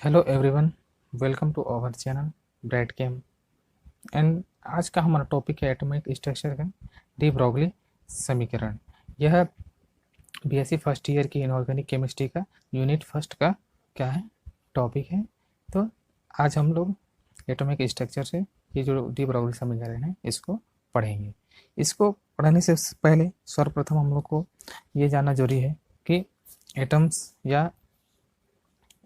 Hello everyone, welcome to our channel bright game. And आज का हमारा टॉपिक है एटॉमिक स्ट्रक्चर का डी ब्रॉगली समीकरण। यह बीएससी फर्स्ट ईयर की इनऑर्गेनिक केमिस्ट्री का यूनिट फर्स्ट का क्या है टॉपिक है। तो आज हम लोग एटॉमिक स्ट्रक्चर से ये जो डी ब्रॉगली समीकरण है इसको पढ़ेंगे। इसको पढ़ने से पहले सर्वप्रथम हम लोग को ये जानना जरूरी है कि एटम्स या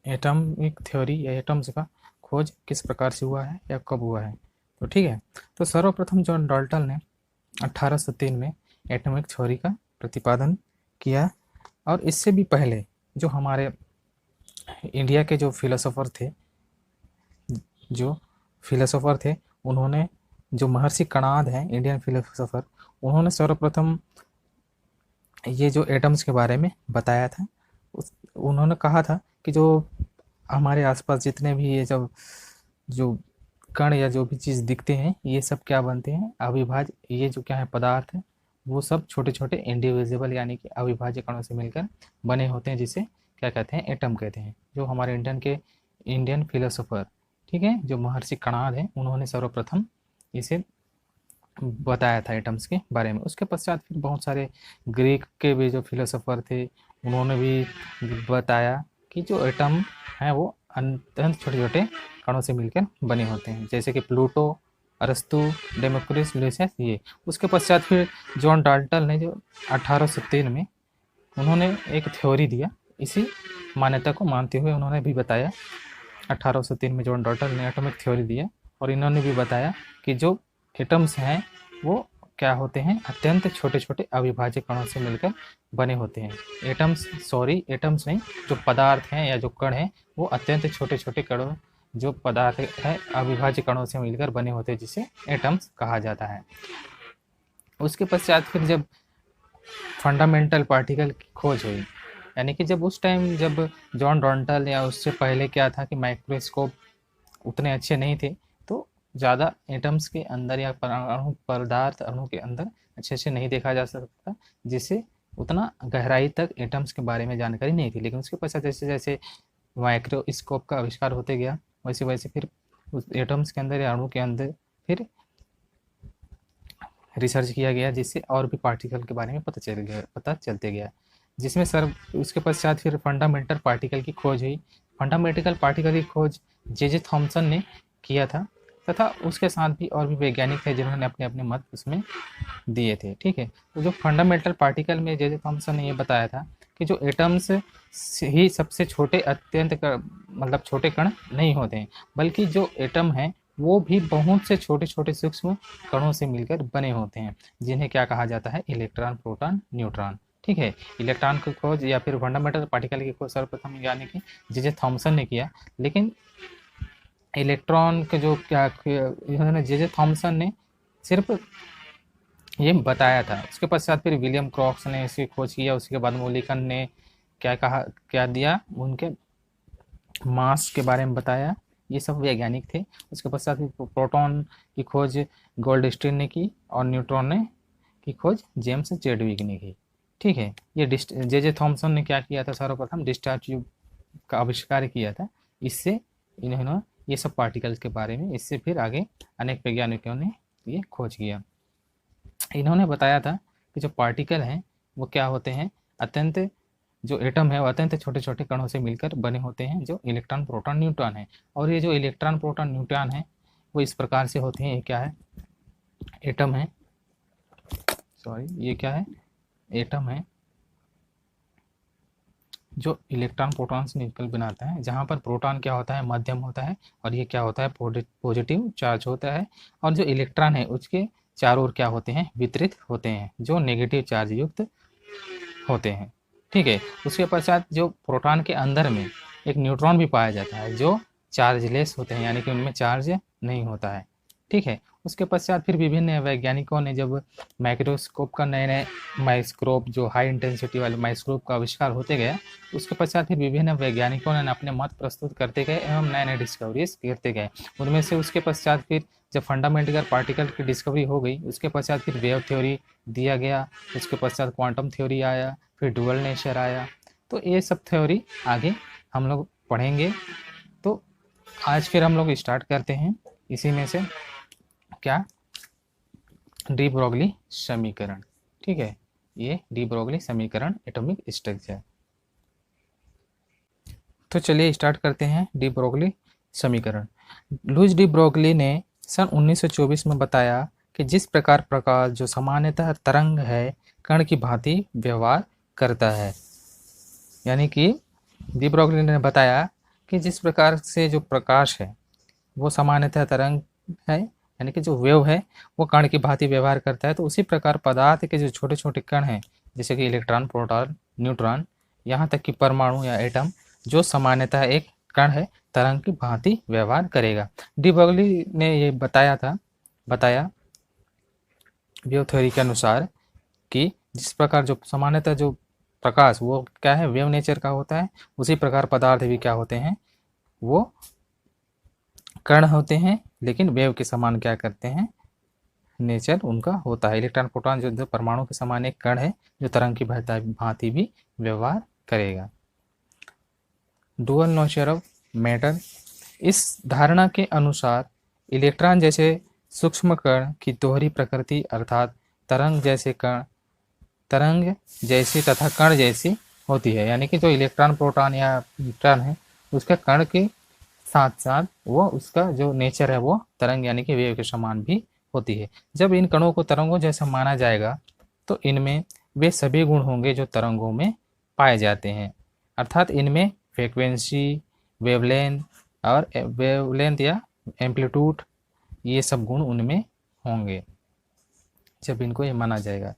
एटॉमिक थ्योरी या एटम्स का खोज किस प्रकार से हुआ है या कब हुआ है। तो ठीक है, तो सर्वप्रथम जॉन डाल्टन ने 1803 में एटॉमिक थ्योरी का प्रतिपादन किया। और इससे भी पहले जो हमारे इंडिया के जो फिलोसोफर थे उन्होंने, जो महर्षि कणाद हैं इंडियन फिलोसोफर, उन्होंने सर्वप्रथम ये जो एटम्स के बारे में बताया था। उन्होंने कहा था कि जो हमारे आसपास जितने भी ये जो कण या जो भी चीज़ दिखते हैं ये सब क्या बनते हैं, अविभाज्य, ये जो क्या है पदार्थ है वो सब छोटे छोटे इंडिविजिबल यानी कि अविभाज्य कणों से मिलकर बने होते हैं, जिसे क्या कहते हैं, एटम कहते हैं। जो हमारे इंडियन फिलोसोफर, ठीक है, जो महर्षि कणाद हैं, उन्होंने सर्वप्रथम इसे बताया था एटम्स के बारे में। उसके पश्चात फिर बहुत सारे ग्रीक के भी जो फिलोसोफर थे उन्होंने भी बताया कि जो एटम हैं वो अत्यंत छोटे छोटे कणों से मिलकर बने होते हैं, जैसे कि प्लूटो, अरस्तु, डेमोक्रिटस, ल्यूसियस ये। उसके पश्चात फिर जॉन डाल्टन ने जो 1803 में उन्होंने एक थ्योरी दिया, इसी मान्यता को मानते हुए उन्होंने भी बताया। 1803 में जॉन डाल्टन ने एटॉमिक थ्योरी दिया और इन्होंने भी बताया कि जो एटम्स हैं वो क्या होते हैं, अत्यंत छोटे छोटे अविभाज्य कणों से मिलकर बने होते हैं। एटम्स नहीं, जो पदार्थ हैं या जो कण हैं वो अत्यंत छोटे छोटे कणों, जो पदार्थ है अविभाज्य कणों से मिलकर बने होते हैं, जिसे एटम्स कहा जाता है। उसके पश्चात फिर जब फंडामेंटल पार्टिकल की खोज हुई, यानी कि जब उस टाइम जब जॉन डॉल्टन या उससे पहले क्या था कि माइक्रोस्कोप उतने अच्छे नहीं थे, तो ज़्यादा एटम्स के अंदर या अणु के अंदर अच्छे से नहीं देखा जा सकता, जिससे उतना गहराई तक एटम्स के बारे में जानकारी नहीं थी। लेकिन उसके पश्चात जैसे जैसे माइक्रोस्कोप का आविष्कार होते गया, वैसे वैसे फिर उस एटम्स के अंदर या अणु के अंदर फिर रिसर्च किया गया, जिससे और भी पार्टिकल के बारे में पता चलते गया, जिसमें सर उसके पश्चात फिर फंडामेंटल पार्टिकल की खोज हुई। फंडामेंटल पार्टिकल की खोज जे थॉमसन ने किया था, तथा उसके साथ भी और भी वैज्ञानिक थे जिन्होंने अपने अपने मत उसमें दिए थे। ठीक है, तो जो फंडामेंटल पार्टिकल में जे थॉमसन ने ये बताया था कि जो एटम्स ही सबसे छोटे मतलब छोटे कण नहीं होते हैं, बल्कि जो एटम है वो भी बहुत से छोटे छोटे सूक्ष्म कणों से मिलकर बने होते हैं, जिन्हें क्या कहा जाता है, इलेक्ट्रॉन, प्रोटॉन, न्यूट्रॉन। ठीक है, इलेक्ट्रॉन की खोज या फिर फंडामेंटल पार्टिकल की खोज सर्वप्रथम यानी कि जे थॉमसन ने किया। लेकिन इलेक्ट्रॉन के जो क्या इन्होंने जे थॉमसन ने सिर्फ ये बताया था। उसके पश्चात फिर विलियम क्रॉक्स ने इसकी खोज किया। उसके बाद मोलिकन ने क्या दिया, उनके मास के बारे में बताया। ये सब वैज्ञानिक थे। उसके पश्चात फिर प्रोटॉन की खोज गोल्डस्टीन ने की और न्यूट्रॉन ने की खोज जेम्स चैडविक ने की। ठीक है, ये जे थॉमसन ने क्या किया था, सर्वप्रथम डिस्चार्ज ट्यूब का आविष्कार किया था। इससे इन्होंने ये सब पार्टिकल्स के बारे में, इससे फिर आगे अनेक वैज्ञानिकों ने ये खोज किया। इन्होंने बताया था कि जो पार्टिकल हैं वो क्या होते हैं, अत्यंत जो एटम है वो अत्यंत छोटे छोटे कणों से मिलकर बने होते हैं, जो इलेक्ट्रॉन, प्रोटॉन, न्यूट्रॉन है। और ये जो इलेक्ट्रॉन, प्रोटॉन, न्यूट्रॉन है वो इस प्रकार से होते हैं। ये क्या है, एटम है, ये क्या है, एटम है जो इलेक्ट्रॉन प्रोटॉन से निकल बनाता है, जहाँ पर प्रोटॉन क्या होता है, मध्यम होता है, और ये क्या होता है, पॉजिटिव चार्ज होता है। और जो इलेक्ट्रॉन है उसके चारों ओर क्या होते हैं, वितरित होते हैं, जो नेगेटिव चार्ज युक्त होते हैं। ठीक है, उसके पश्चात जो प्रोटॉन के अंदर में एक न्यूट्रॉन भी पाया जाता है, जो चार्जलेस होते हैं, यानी कि उनमें चार्ज नहीं होता है। ठीक है, उसके पश्चात फिर विभिन्न वैज्ञानिकों ने जब माइक्रोस्कोप का नए माइक्रोस्कोप, जो हाई इंटेंसिटी वाले माइक्रोस्कोप का आविष्कार होते गया, उसके पश्चात फिर विभिन्न वैज्ञानिकों ने अपने मत प्रस्तुत करते गए एवं नए नए डिस्कवरीज करते गए। उनमें से उसके पश्चात फिर जब फंडामेंटल पार्टिकल की डिस्कवरी हो गई, उसके पश्चात फिर वेव थ्योरी दिया गया। उसके पश्चात क्वांटम थ्योरी आया, फिर डुअल नेचर आया। तो ये सब थ्योरी आगे हम लोग पढ़ेंगे। तो आज फिर हम लोग स्टार्ट करते हैं इसी में से क्या, डी ब्रोगली समीकरण। ठीक है, ये डी ब्रोगली समीकरण एटॉमिक स्ट्रक्चर। तो चलिए स्टार्ट करते हैं डी ब्रोगली समीकरण। लुईस डी ब्रोगली ने सन 1924 में बताया कि जिस प्रकार प्रकाश जो सामान्यतः तरंग है कण की भांति व्यवहार करता है, यानी कि डी ब्रोगली ने बताया कि जिस प्रकार से जो प्रकाश है वो सामान्यतः तरंग है, यानी कि जो वेव है वो कण की भांति व्यवहार करता है, तो उसी प्रकार पदार्थ के जो छोटे छोटे कण हैं जैसे कि इलेक्ट्रॉन, प्रोटॉन, न्यूट्रॉन, यहाँ तक कि परमाणु या एटम, जो सामान्यतः एक कण है तरंग की भांति व्यवहार करेगा। डी ब्रोगली ने ये बताया वेव थ्योरी के अनुसार कि जिस प्रकार जो सामान्यतः जो प्रकाश वो क्या है, वेव नेचर का होता है, उसी प्रकार पदार्थ भी क्या होते हैं, वो कण होते हैं, लेकिन वेव के समान क्या करते हैं, नेचर उनका होता है। इलेक्ट्रॉन, प्रोटॉन जो परमाणु के समान एक कण है जो तरंग की भांति भी व्यवहार करेगा। डुअल नेचर ऑफ मैटर, इस धारणा के अनुसार इलेक्ट्रॉन जैसे सूक्ष्म कण की दोहरी प्रकृति अर्थात तरंग जैसी तथा कण जैसी होती है, यानी कि जो इलेक्ट्रॉन, प्रोटॉन या न्यूट्रॉन है उसके कण के साथ साथ वो उसका जो नेचर है वो तरंग यानी कि वेव के समान भी होती है। जब इन कणों को तरंगों जैसा माना जाएगा तो इनमें वे सभी गुण होंगे जो तरंगों में पाए जाते हैं, अर्थात इनमें फ्रीक्वेंसी, वेवलेंथ या एम्पलीट्यूड, ये सब गुण उनमें होंगे जब इनको ये माना जाएगा।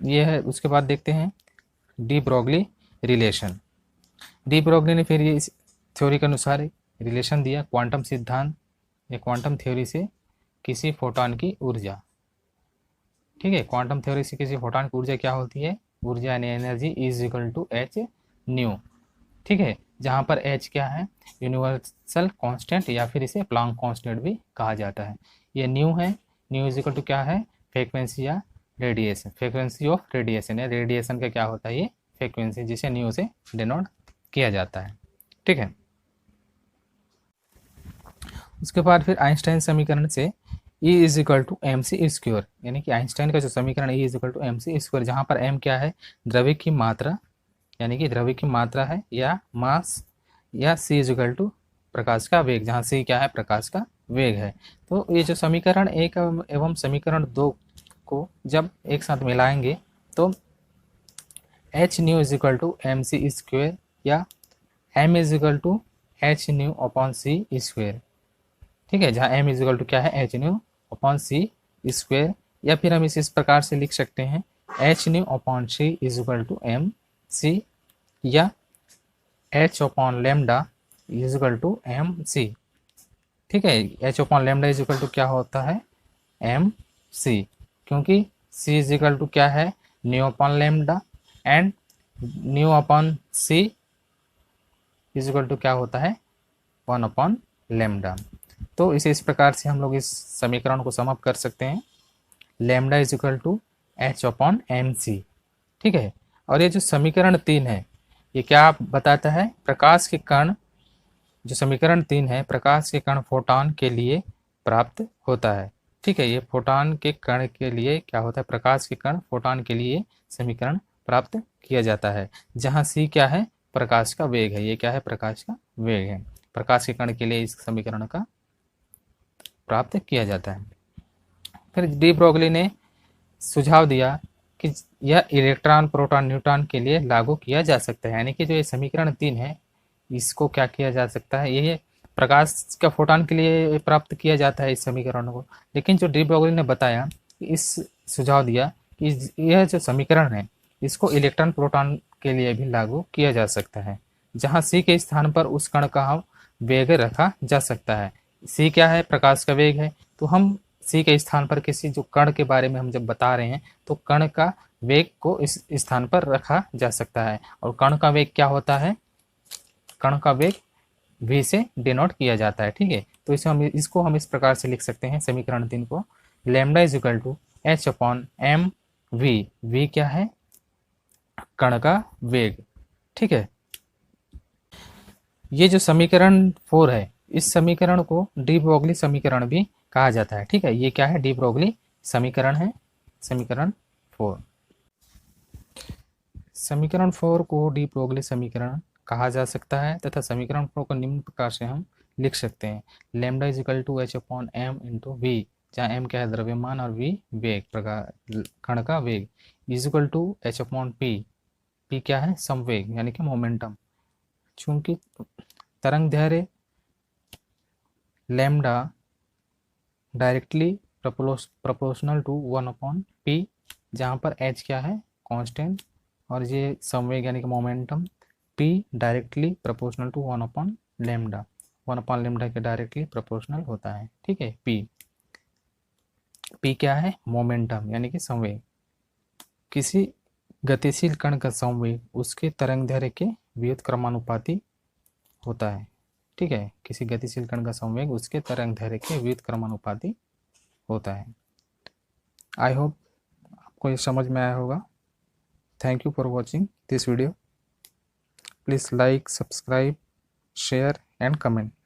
ये है। उसके बाद देखते हैं de Broglie relation. De Broglie ने फिर ये इस थ्योरी के अनुसार रिलेशन दिया क्वांटम सिद्धांत या क्वांटम थ्योरी से किसी फोटॉन की ऊर्जा। ठीक है, क्वांटम थ्योरी से किसी फोटॉन की ऊर्जा क्या होती है, ऊर्जा यानी energy is equal to h nu. ठीक है, जहाँ पर एच क्या है, यूनिवर्सल कांस्टेंट या फिर इसे प्लांक कांस्टेंट भी कहा जाता है। ये न्यू है, न्यू इज इक्वल टू क्या है, फ्रीक्वेंसी या रेडिएशन, फ्रीक्वेंसी ऑफ रेडिएशन या रेडिएशन का क्या होता है, ये फ्रीक्वेंसी, जिसे न्यू से डिनोट किया जाता है। ठीक है, उसके बाद फिर आइंस्टाइन समीकरण से E is equal to m c square, यानी कि आइंस्टाइन का जो समीकरण E is equal to m c square, जहाँ पर m क्या है, द्रव्य की मात्रा, यानी कि द्रव्य की मात्रा है या मास, या c इज इक्वल टू प्रकाश का वेग, जहाँ c क्या है, प्रकाश का वेग है। तो ये जो समीकरण 1 एवं समीकरण 2 को जब एक साथ मिलाएंगे तो h nu is equal to m c square या m is equal to h nu upon c square. ठीक है, जहाँ m इज इक्वल टू क्या है, h nu upon c square, या फिर हम इस प्रकार से लिख सकते हैं h nu upon c is equal to m c, या h upon lambda is equal to m c. ठीक है, h upon lambda is equal to क्या होता है, एम सी, क्योंकि c इज इक्वल टू क्या है, nu upon lambda, and nu upon c is equal to क्या होता है, 1 अपॉन लेमडा। तो इस प्रकार से हम लोग इस समीकरण को सम अप कर सकते हैं, lambda is equal to h upon m c. ठीक है, और ये जो समीकरण 3 है ये क्या बताता है, प्रकाश के कण, जो समीकरण 3 है, प्रकाश के कण फोटॉन के लिए प्राप्त होता है। ठीक है, ये फोटॉन के कण के लिए क्या होता है, प्रकाश के कण फोटॉन के लिए समीकरण प्राप्त किया जाता है, जहाँ सी क्या है, प्रकाश का वेग है, ये क्या है, प्रकाश का वेग है, प्रकाश के कण के लिए इस समीकरण का प्राप्त किया जाता है। फिर डी ब्रोगली ने सुझाव दिया कि यह इलेक्ट्रॉन, प्रोटॉन, न्यूट्रॉन के लिए लागू किया जा सकता है, यानी कि जो ये समीकरण 3 है इसको क्या किया जा सकता है, ये प्रकाश का फोटॉन के लिए प्राप्त किया जाता है इस समीकरण को, लेकिन जो डी ब्रोगली ने बताया, इस सुझाव दिया कि यह जो समीकरण है इसको इलेक्ट्रॉन, प्रोटॉन के लिए भी लागू किया जा सकता है, जहाँ सी के स्थान पर उस कण का वेग रखा जा सकता है। सी क्या है, प्रकाश का वेग है, तो हम सी के स्थान पर किसी जो कण के बारे में हम जब बता रहे हैं तो कण का वेग को इस स्थान पर रखा जा सकता है, और कण का वेग क्या होता है, कण का वेग v से डिनोट किया जाता है। ठीक है, तो इसको हम इस प्रकार से लिख सकते हैं समीकरण 3 को, lambda is equal to h upon m v, v क्या है, कण का वेग। ठीक है, ये जो समीकरण 4 है इस समीकरण को डी ब्रोगली समीकरण भी कहा जाता है। ठीक है, ये क्या है, डी ब्रोगली समीकरण है, समीकरण 4। समीकरण 4 को डी ब्रोगली समीकरण कहा जा सकता है तथा समीकरण 4 को निम्न प्रकार से हम लिख सकते हैं, lambda is equal to h upon m into v, जहाँ एम क्या है, द्रव्यमान, और वी वेग, प्रकार कण का वेग, is equal to h upon p, p क्या है, संवेग यानी कि मोमेंटम। चूंकि तरंग दैर्घ्य lambda directly proportional to 1 upon p, जहाँ पर एच क्या है, कांस्टेंट, और ये संवेग यानी कि momentum p directly proportional to 1 upon lambda, 1 upon lambda के डायरेक्टली प्रोपोर्शनल होता है। ठीक है, p क्या है, मोमेंटम यानी कि संवेग। किसी गतिशील कण का संवेग उसके तरंगदैर्घ्य के व्युत्क्रमानुपाती होता है। ठीक है, किसी गतिशील कण का संवेग उसके तरंगदैर्घ्य के व्युत्क्रमानुपाती होता है। आई होप आपको ये समझ में आया होगा। Thank you for watching this video. Please like, subscribe, share and comment.